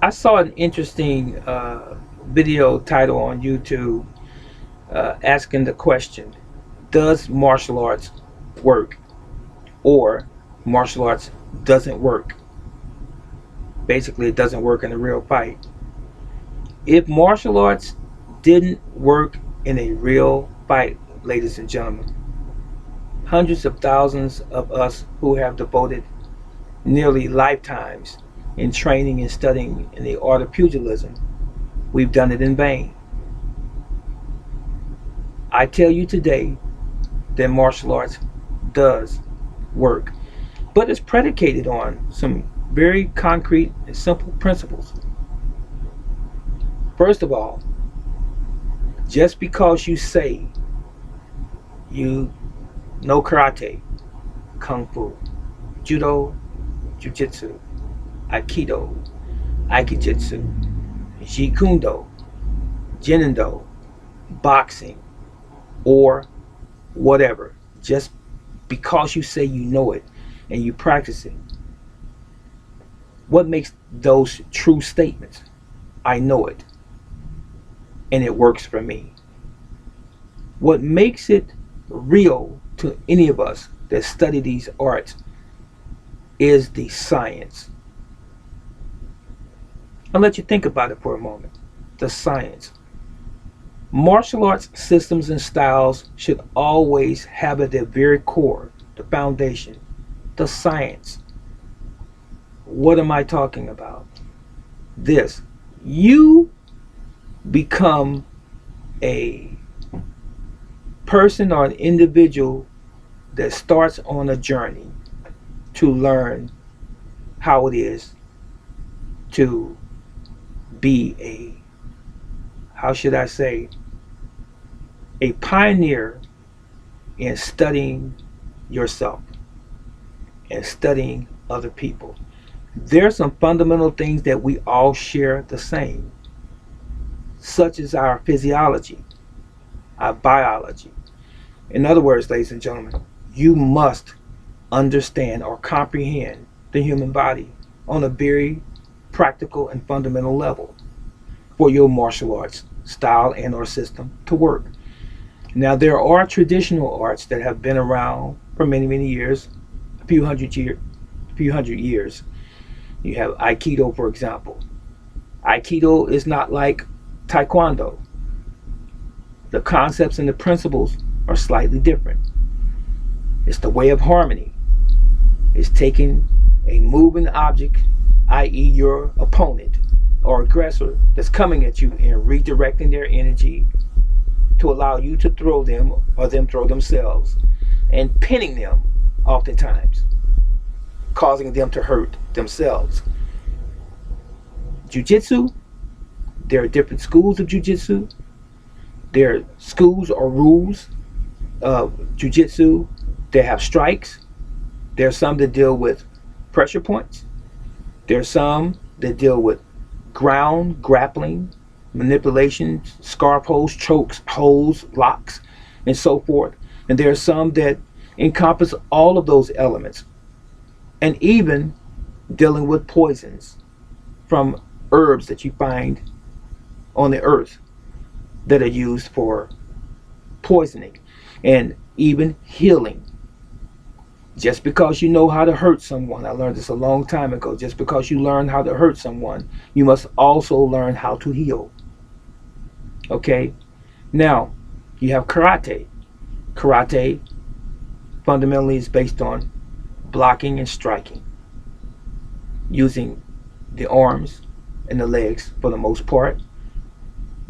I saw an interesting video title on YouTube asking the question: does martial arts work, or martial arts doesn't work? Basically, it doesn't work in a real fight. If martial arts didn't work in a real fight, ladies and gentlemen, hundreds of thousands of us who have devoted nearly lifetimes in training and studying in the art of pugilism, we've done it in vain. I tell you today that martial arts does work, but it's predicated on some very concrete and simple principles. First of all, just because you say you know karate, kung fu, judo, jiu-jitsu, aikido, aikijitsu, jeet kune do, jinindo, boxing, or whatever, just because you say you know it and you practice it, what makes those true statements? I know it and it works for me. What makes it real to any of us that study these arts is the science. I'll let you think about it for a moment. The science. Martial arts systems and styles should always have at their very core the foundation, the science. What am I talking about? This. You become a person or an individual that starts on a journey to learn how it is to be a, how should I say, a pioneer in studying yourself and studying other people. There are some fundamental things that we all share the same, such as our physiology, our biology. In other words, ladies and gentlemen, you must understand or comprehend the human body on a very practical and fundamental level for your martial arts style and or system to work. Now, there are traditional arts that have been around for many years, a few hundred years. You have Aikido, for example. Aikido is not like Taekwondo. The concepts and the principles are slightly different. It's the way of harmony. It's taking a moving object, i.e., your opponent or aggressor that's coming at you, and redirecting their energy to allow you to throw them or them throw themselves, and pinning them oftentimes, causing them to hurt themselves. Jiu-jitsu, there are different schools of jiu-jitsu. There are schools or rules of jiu-jitsu. They have strikes. There are some that deal with pressure points. There are some that deal with ground, grappling, manipulations, scarf holds, chokes, holds, locks, and so forth. And there are some that encompass all of those elements, and even dealing with poisons from herbs that you find on the earth that are used for poisoning and even healing. Just because you know how to hurt someone, I learned this a long time ago, just because you learn how to hurt someone, you must also learn how to heal. Okay? Now, you have karate. Karate fundamentally is based on blocking and striking, using the arms and the legs for the most part,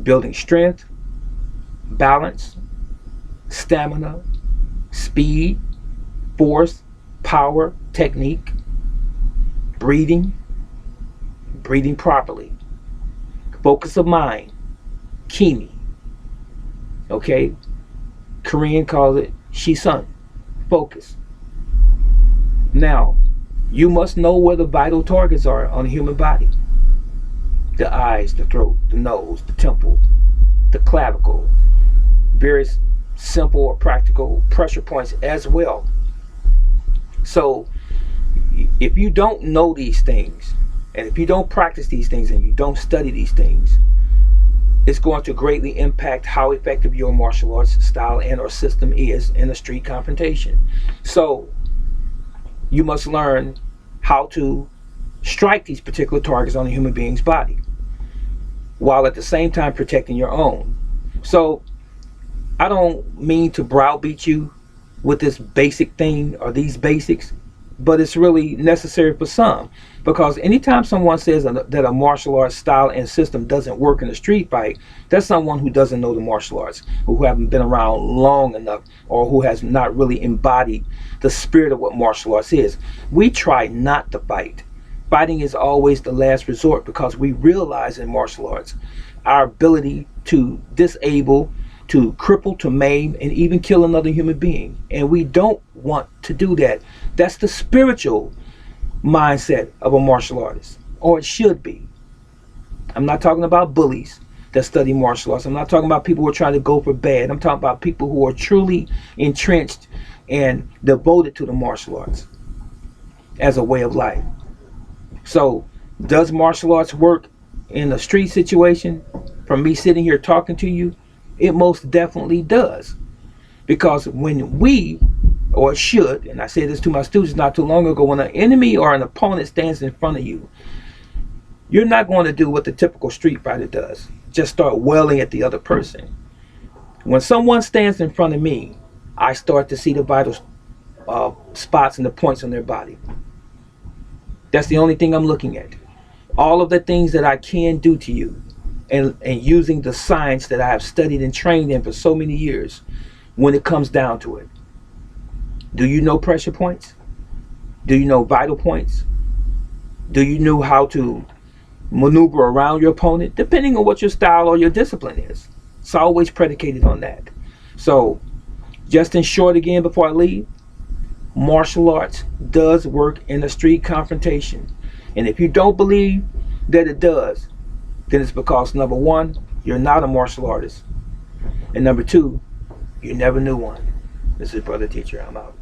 building strength, balance, stamina, speed, force, power, technique, breathing, breathing properly, focus of mind, kimi. Okay? Korean calls it shisun, focus. Now, you must know where the vital targets are on the human body: the eyes, the throat, the nose, the temple, the clavicle, various simple or practical pressure points as well. So if you don't know these things And if you don't practice these things and you don't study these things, it's going to greatly impact how effective your martial arts style and or system is in a street confrontation. So you must learn how to strike these particular targets on a human being's body while at the same time protecting your own. So I don't mean to browbeat you with this basic thing or these basics, but it's really necessary for some, because anytime someone says that a martial arts style and system doesn't work in a street fight, that's someone who doesn't know the martial arts, who haven't been around long enough, or who has not really embodied the spirit of what martial arts is. We try not to fight. Fighting is always the last resort, because we realize in martial arts our ability to disable, to cripple, to maim, and even kill another human being. And we don't want to do that. That's the spiritual mindset of a martial artist, or it should be. I'm not talking about bullies that study martial arts. I'm not talking about people who are trying to go for bad. I'm talking about people who are truly entrenched and devoted to the martial arts as a way of life. So, does martial arts work in a street situation? From me sitting here talking to you, it most definitely does. Because when we, or it should, and I said this to my students not too long ago, when an enemy or an opponent stands in front of you, you're not going to do what the typical street fighter does, just start wailing at the other person. When someone stands in front of me, I start to see the vital spots and the points on their body. That's the only thing I'm looking at. All of the things that I can do to you, and using the science that I have studied and trained in for so many years, when it comes down to it. Do you know pressure points? Do you know vital points? Do you know how to maneuver around your opponent? Depending on what your style or your discipline is. It's always predicated on that. So, just in short again before I leave, martial arts does work in a street confrontation. And if you don't believe that it does, then it's because, number one, you're not a martial artist. And number two, you never knew one. This is Brother Teacher. I'm out.